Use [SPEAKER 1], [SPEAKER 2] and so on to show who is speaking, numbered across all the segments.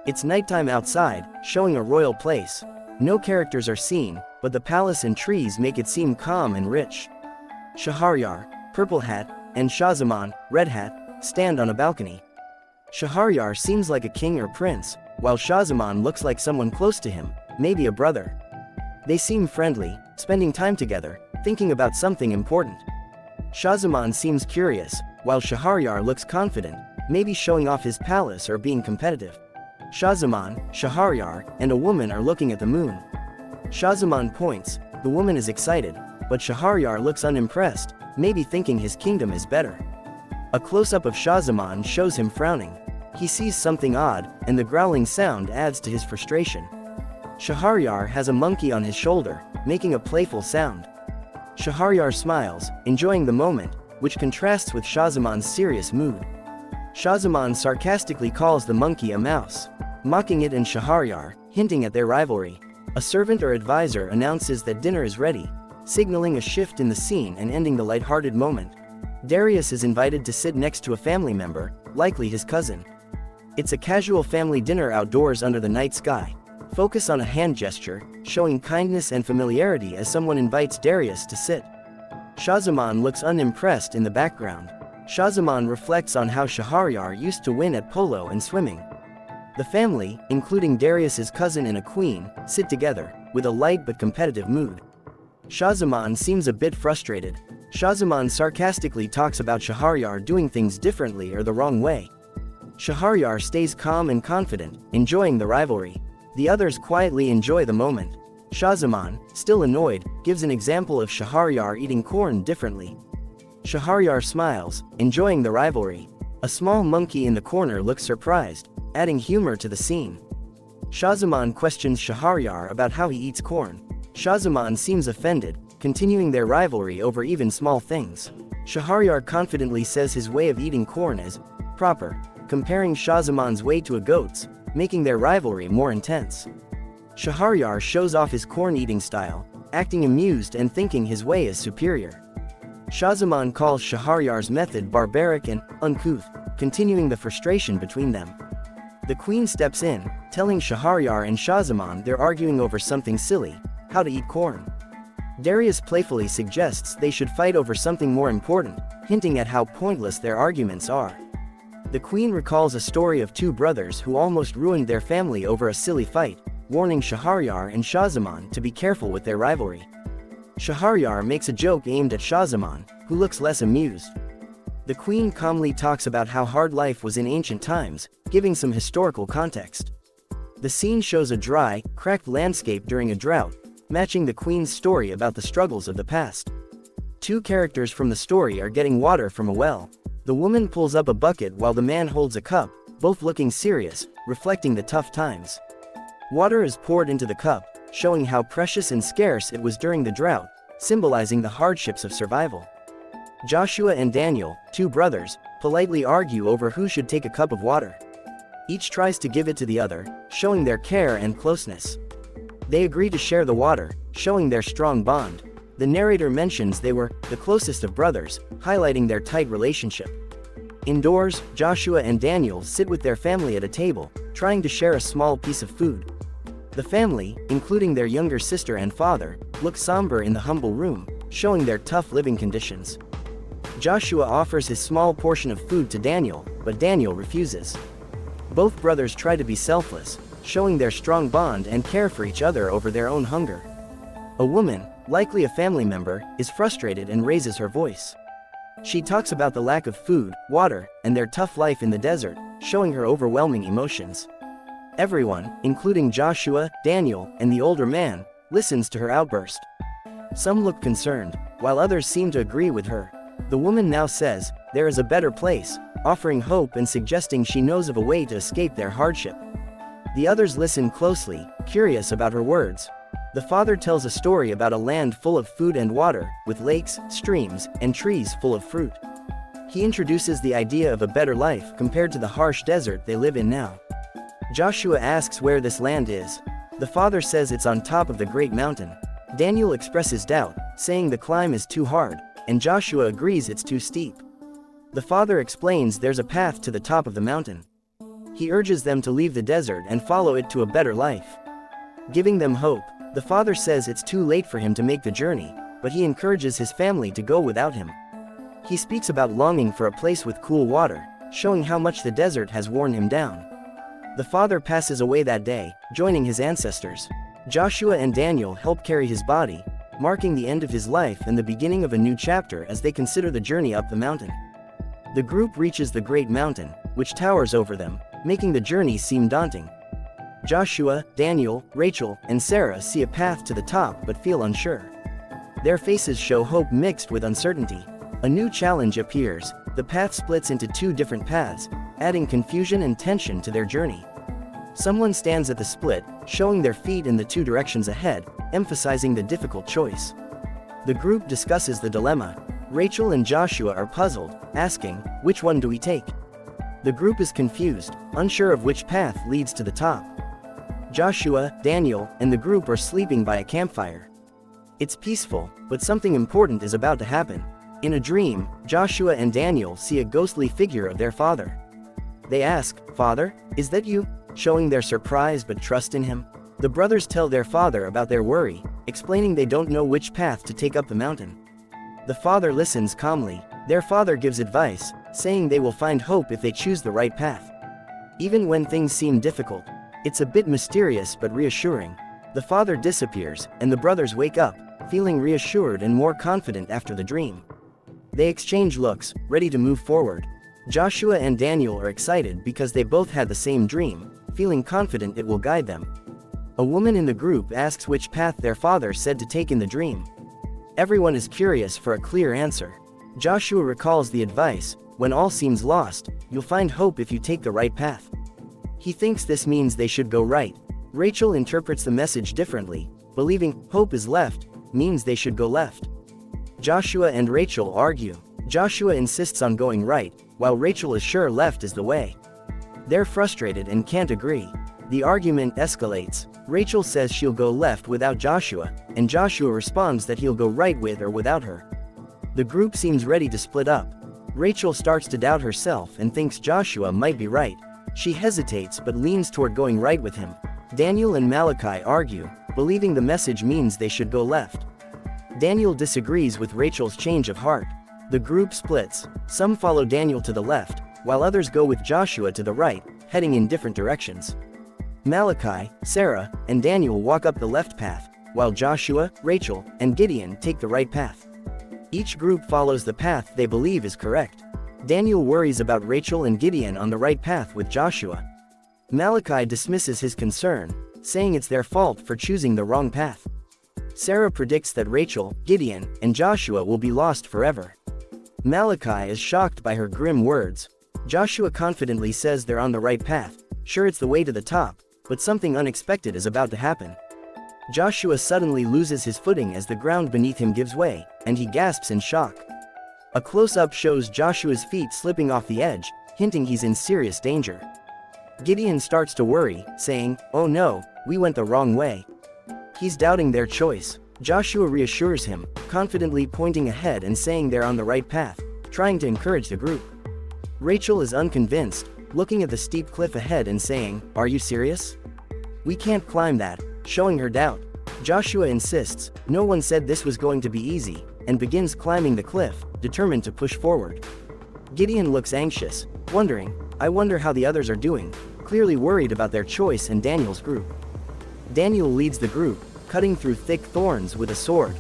[SPEAKER 1] It's nighttime outside, showing a royal place. No characters are seen, but the palace and trees make it seem calm and rich. Shahryar, purple hat, and Shahzaman, red hat, stand on a balcony. Shahryar seems like a king or prince, while Shahzaman looks like someone close to him, maybe a brother. They seem friendly, spending time together, thinking about something important. Shahzaman seems curious, while Shahryar looks confident, maybe showing off his palace or being competitive. Shahzaman, Shahryar, and a woman are looking at the moon. Shahzaman points, the woman is excited, but Shahryar looks unimpressed, maybe thinking his kingdom is better. A close-up of Shahzaman shows him frowning. He sees something odd, and the growling sound adds to his frustration. Shahryar has a monkey on his shoulder, making a playful sound. Shahryar smiles, enjoying the moment, which contrasts with Shahzaman's serious mood. Shahzaman sarcastically calls the monkey a mouse, mocking it and Shahryar, hinting at their rivalry. A servant or advisor announces that dinner is ready, signaling a shift in the scene and ending the lighthearted moment. Darius is invited to sit next to a family member, likely his cousin. It's a casual family dinner outdoors under the night sky. Focus on a hand gesture, showing kindness and familiarity as someone invites Darius to sit. Shahzaman looks unimpressed in the background. Shahzaman reflects on how Shahryar used to win at polo and swimming. The family, including Darius's cousin and a queen, sit together, with a light but competitive mood. Shahzaman seems a bit frustrated. Shahzaman sarcastically talks about Shahryar doing things differently or the wrong way. Shahryar stays calm and confident, enjoying the rivalry. The others quietly enjoy the moment. Shahzaman, still annoyed, gives an example of Shahryar eating corn differently. Shahryar smiles, enjoying the rivalry. A small monkey in the corner looks surprised, adding humor to the scene. Shahzaman questions Shahryar about how he eats corn. Shahzaman seems offended, continuing their rivalry over even small things. Shahryar confidently says his way of eating corn is proper, comparing Shahzaman's way to a goat's, making their rivalry more intense. Shahryar shows off his corn-eating style, acting amused and thinking his way is superior. Shahzaman calls Shahryar's method barbaric and uncouth, continuing the frustration between them. The queen steps in, telling Shahryar and Shahzaman they're arguing over something silly, how to eat corn. Darius playfully suggests they should fight over something more important, hinting at how pointless their arguments are. The queen recalls a story of two brothers who almost ruined their family over a silly fight, warning Shahryar and Shahzaman to be careful with their rivalry. Shahryar makes a joke aimed at Shahzaman, who looks less amused. The queen calmly talks about how hard life was in ancient times, giving some historical context. The scene shows a dry, cracked landscape during a drought, matching the queen's story about the struggles of the past. Two characters from the story are getting water from a well. The woman pulls up a bucket while the man holds a cup, both looking serious, reflecting the tough times. Water is poured into the cup, showing how precious and scarce it was during the drought, symbolizing the hardships of survival. Joshua and Daniel, two brothers, politely argue over who should take a cup of water. Each tries to give it to the other, showing their care and closeness. They agree to share the water, showing their strong bond. The narrator mentions they were the closest of brothers, highlighting their tight relationship. Indoors, Joshua and Daniel sit with their family at a table, trying to share a small piece of food. The family, including their younger sister and father, look somber in the humble room, showing their tough living conditions. Joshua offers his small portion of food to Daniel, but Daniel refuses. Both brothers try to be selfless, showing their strong bond and care for each other over their own hunger. A woman, likely a family member, is frustrated and raises her voice. She talks about the lack of food, water, and their tough life in the desert, showing her overwhelming emotions. Everyone, including Joshua, Daniel, and the older man, listens to her outburst. Some look concerned, while others seem to agree with her. The woman now says, there is a better place, offering hope and suggesting she knows of a way to escape their hardship. The others listen closely, curious about her words. The father tells a story about a land full of food and water, with lakes, streams, and trees full of fruit. He introduces the idea of a better life compared to the harsh desert they live in now. Joshua asks where this land is. The father says it's on top of the great mountain. Daniel expresses doubt, saying the climb is too hard, and Joshua agrees it's too steep. The father explains there's a path to the top of the mountain. He urges them to leave the desert and follow it to a better life. Giving them hope, the father says it's too late for him to make the journey, but he encourages his family to go without him. He speaks about longing for a place with cool water, showing how much the desert has worn him down. The father passes away that day, joining his ancestors. Joshua and Daniel help carry his body, marking the end of his life and the beginning of a new chapter as they consider the journey up the mountain. The group reaches the great mountain, which towers over them, making the journey seem daunting. Joshua, Daniel, Rachel, and Sarah see a path to the top but feel unsure. Their faces show hope mixed with uncertainty. A new challenge appears. The path splits into two different paths, adding confusion and tension to their journey. Someone stands at the split, showing their feet in the two directions ahead, emphasizing the difficult choice. The group discusses the dilemma. Rachel and Joshua are puzzled, asking, "Which one do we take?" The group is confused, unsure of which path leads to the top. Joshua, Daniel, and the group are sleeping by a campfire. It's peaceful, but something important is about to happen. In a dream, Joshua and Daniel see a ghostly figure of their father. They ask, "Father, is that you?" showing their surprise but trust in him. The brothers tell their father about their worry, explaining they don't know which path to take up the mountain. The father listens calmly. Their father gives advice, saying they will find hope if they choose the right path. Even when things seem difficult, it's a bit mysterious but reassuring. The father disappears, and the brothers wake up, feeling reassured and more confident after the dream. They exchange looks, ready to move forward. Joshua and Daniel are excited because they both had the same dream, feeling confident it will guide them. A woman in the group asks which path their father said to take in the dream. Everyone is curious for a clear answer. Joshua recalls the advice, "When all seems lost, you'll find hope if you take the right path." He thinks this means they should go right. Rachel interprets the message differently, believing hope is left means they should go left. Joshua and Rachel argue. Joshua insists on going right, while Rachel is sure left is the way. They're frustrated and can't agree. The argument escalates. Rachel says she'll go left without Joshua, and Joshua responds that he'll go right with or without her. The group seems ready to split up. Rachel starts to doubt herself and thinks Joshua might be right. She hesitates but leans toward going right with him. Daniel and Malachi argue, believing the message means they should go left. Daniel disagrees with Rachel's change of heart. The group splits. Some follow Daniel to the left, while others go with Joshua to the right, heading in different directions. Malachi, Sarah, and Daniel walk up the left path, while Joshua, Rachel, and Gideon take the right path. Each group follows the path they believe is correct. Daniel worries about Rachel and Gideon on the right path with Joshua. Malachi dismisses his concern, saying it's their fault for choosing the wrong path. Sarah predicts that Rachel, Gideon, and Joshua will be lost forever. Malachi is shocked by her grim words. Joshua confidently says they're on the right path, sure it's the way to the top, but something unexpected is about to happen. Joshua suddenly loses his footing as the ground beneath him gives way, and he gasps in shock. A close-up shows Joshua's feet slipping off the edge, hinting he's in serious danger. Gideon starts to worry, saying, "Oh no, we went the wrong way." He's doubting their choice. Joshua reassures him, confidently pointing ahead and saying they're on the right path, trying to encourage the group. Rachel is unconvinced, looking at the steep cliff ahead and saying, "Are you serious? We can't climb that," showing her doubt. Joshua insists, "No one said this was going to be easy," and begins climbing the cliff, determined to push forward. Gideon looks anxious, wondering, "I wonder how the others are doing," clearly worried about their choice and Daniel's group. Daniel leads the group, cutting through thick thorns with a sword.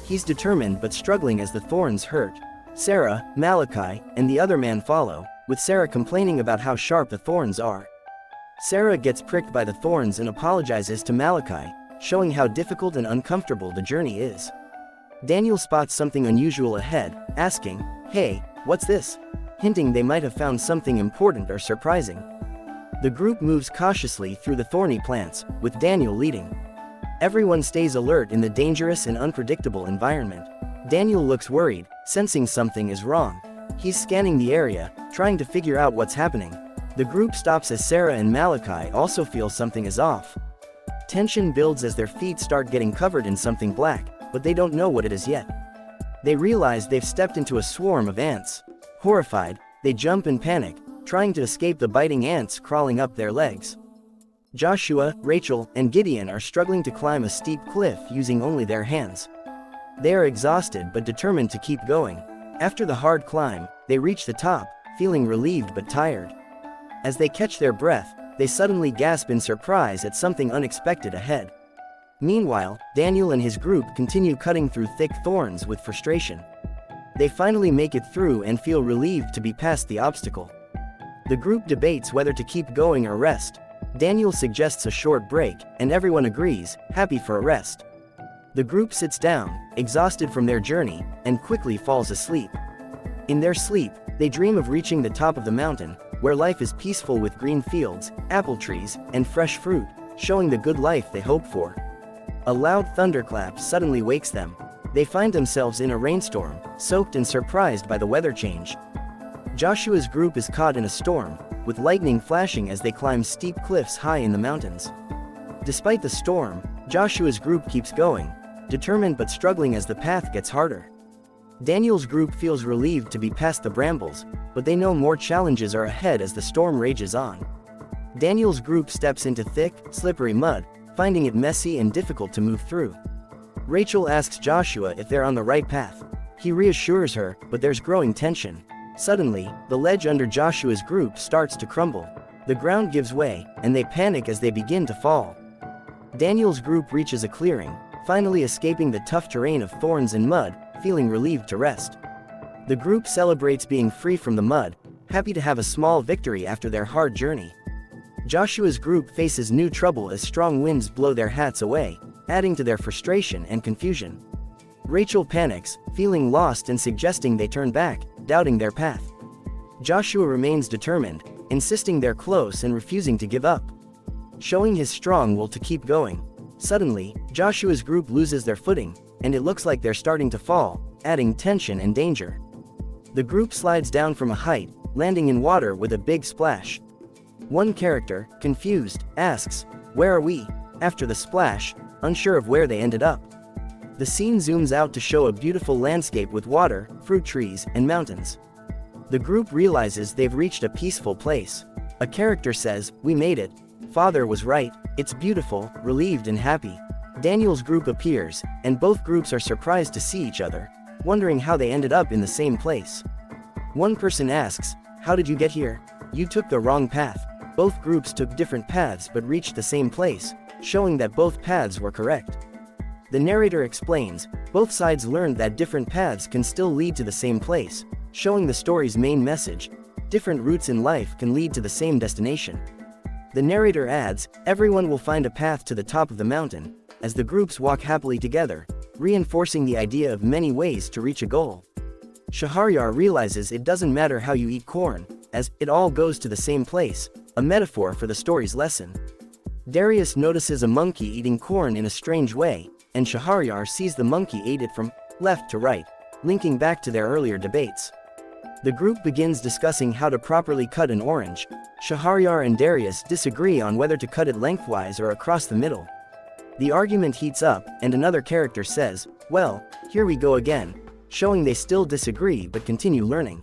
[SPEAKER 1] He's determined but struggling as the thorns hurt. Sarah, Malachi, and the other man follow, with Sarah complaining about how sharp the thorns are. Sarah gets pricked by the thorns and apologizes to Malachi, showing how difficult and uncomfortable the journey is. Daniel spots something unusual ahead, asking, "Hey, what's this?" hinting they might have found something important or surprising. The group moves cautiously through the thorny plants, with Daniel leading. Everyone stays alert in the dangerous and unpredictable environment. Daniel looks worried, sensing something is wrong. He's scanning the area, trying to figure out what's happening. The group stops as Sarah and Malachi also feel something is off. Tension builds as their feet start getting covered in something black, but they don't know what it is yet. They realize they've stepped into a swarm of ants. Horrified, they jump and panic, trying to escape the biting ants crawling up their legs. Joshua, Rachel, and Gideon are struggling to climb a steep cliff using only their hands. They are exhausted but determined to keep going. After the hard climb, they reach the top, feeling relieved but tired. As they catch their breath, they suddenly gasp in surprise at something unexpected ahead. Meanwhile, Daniel and his group continue cutting through thick thorns with frustration. They finally make it through and feel relieved to be past the obstacle. The group debates whether to keep going or rest. Daniel suggests a short break, and everyone agrees, happy for a rest. The group sits down, exhausted from their journey, and quickly falls asleep. In their sleep, they dream of reaching the top of the mountain, where life is peaceful with green fields, apple trees, and fresh fruit, showing the good life they hope for. A loud thunderclap suddenly wakes them. They find themselves in a rainstorm, soaked and surprised by the weather change. Joshua's group is caught in a storm, with lightning flashing as they climb steep cliffs high in the mountains. Despite the storm, Joshua's group keeps going, determined but struggling as the path gets harder. Daniel's group feels relieved to be past the brambles, but they know more challenges are ahead as the storm rages on. Daniel's group steps into thick, slippery mud, finding it messy and difficult to move through. Rachel asks Joshua if they're on the right path. He reassures her, but there's growing tension. Suddenly, the ledge under Joshua's group starts to crumble. The ground gives way, and they panic as they begin to fall. Daniel's group reaches a clearing, finally escaping the tough terrain of thorns and mud, feeling relieved to rest. The group celebrates being free from the mud, happy to have a small victory after their hard journey. Joshua's group faces new trouble as strong winds blow their hats away, adding to their frustration and confusion. Rachel panics, feeling lost and suggesting they turn back, doubting their path. Joshua remains determined, insisting they're close and refusing to give up. Showing his strong will to keep going. Suddenly, Joshua's group loses their footing, and it looks like they're starting to fall, adding tension and danger. The group slides down from a height, landing in water with a big splash. One character, confused, asks, "Where are we?" after the splash, unsure of where they ended up. The scene zooms out to show a beautiful landscape with water, fruit trees, and mountains. The group realizes they've reached a peaceful place. A character says, "We made it. Father was right, it's beautiful," relieved and happy. Daniel's group appears, and both groups are surprised to see each other, wondering how they ended up in the same place. One person asks, "How did you get here?" "You took the wrong path." Both groups took different paths but reached the same place, showing that both paths were correct. The narrator explains, both sides learned that different paths can still lead to the same place, showing the story's main message: different routes in life can lead to the same destination. The narrator adds, everyone will find a path to the top of the mountain, as the groups walk happily together, reinforcing the idea of many ways to reach a goal. Shahryar realizes it doesn't matter how you eat corn, as it all goes to the same place, a metaphor for the story's lesson. Darius notices a monkey eating corn in a strange way, and Shahryar sees the monkey ate it from left to right, linking back to their earlier debates. The group begins discussing how to properly cut an orange. Shahryar and Darius disagree on whether to cut it lengthwise or across the middle. The argument heats up, and another character says, "Well, here we go again," showing they still disagree but continue learning.